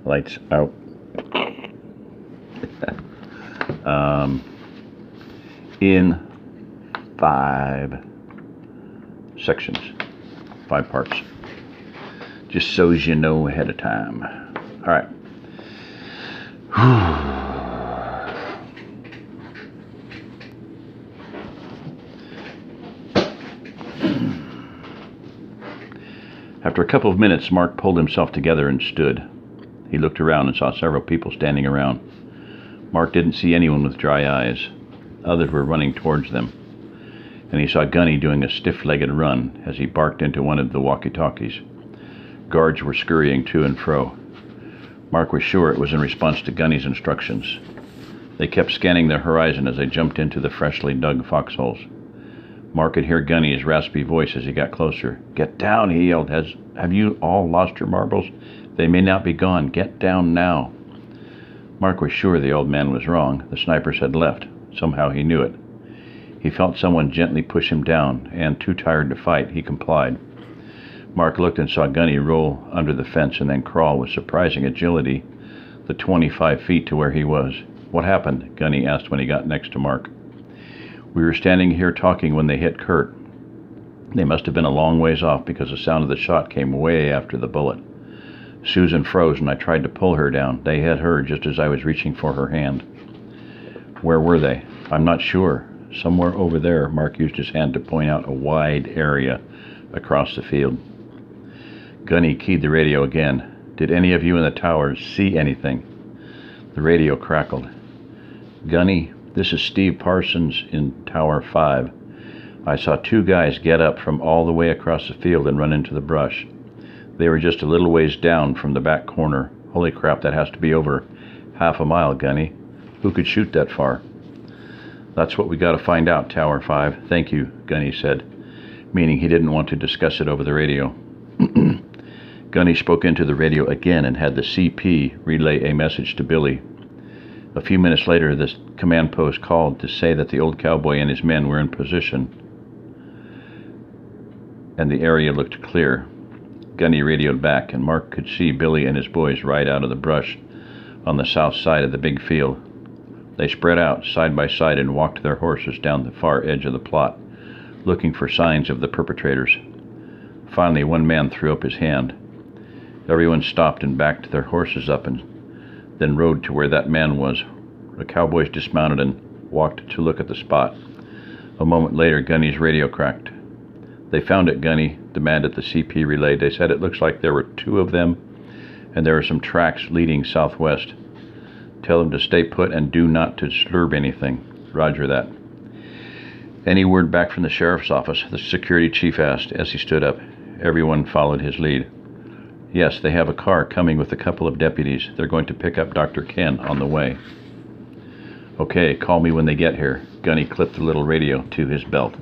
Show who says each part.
Speaker 1: Lights out. In 5 sections, 5 parts, just so as you know ahead of time. All right. After a couple of minutes, Mark pulled himself together and stood. He looked around and saw several people standing around. Mark didn't see anyone with dry eyes. Others were running towards them, and he saw Gunny doing a stiff-legged run as he barked into one of the walkie-talkies. Guards were scurrying to and fro. Mark was sure it was in response to Gunny's instructions. They kept scanning the horizon as they jumped into the freshly dug foxholes. Mark could hear Gunny's raspy voice as he got closer. "Get down," he yelled. Have you all lost your marbles? They may not be gone. Get down now." Mark was sure the old man was wrong. The snipers had left. Somehow he knew it. He felt someone gently push him down, and too tired to fight, he complied. Mark looked and saw Gunny roll under the fence and then crawl with surprising agility the 25 feet to where he was. "What happened?" Gunny asked when he got next to Mark. "We were standing here talking when they hit Kurt. They must have been a long ways off because the sound of the shot came way after the bullet. Susan froze and I tried to pull her down. They hit her just as I was reaching for her hand." "Where were they?" "I'm not sure. Somewhere over there." Mark used his hand to point out a wide area across the field. Gunny keyed the radio again. "Did any of you in the towers see anything?" The radio crackled. "Gunny, this is Steve Parsons in Tower 5. I saw 2 guys get up from all the way across the field and run into the brush. They were just a little ways down from the back corner. Holy crap, that has to be over half a mile, Gunny. Who could shoot that far?" "That's what we got to find out, Tower 5. Thank you," Gunny said, meaning he didn't want to discuss it over the radio. Gunny spoke into the radio again and had the CP relay a message to Billy. A few minutes later, the command post called to say that the old cowboy and his men were in position, and the area looked clear. Gunny radioed back, and Mark could see Billy and his boys ride out of the brush on the south side of the big field. They spread out side by side and walked their horses down the far edge of the plot, looking for signs of the perpetrators. Finally, one man threw up his hand. Everyone stopped and backed their horses up and then rode to where that man was. The cowboys dismounted and walked to look at the spot. A moment later, Gunny's radio cracked. "They found it," Gunny demanded the CP relay. "They said it looks like there were 2 of them, and there are some tracks leading southwest. Tell them to stay put and do not to disturb anything." "Roger that." "Any word back from the sheriff's office?" the security chief asked as he stood up. Everyone followed his lead. "Yes, they have a car coming with a couple of deputies. They're going to pick up Dr. Ken on the way." "Okay, call me when they get here." Gunny clipped the little radio to his belt.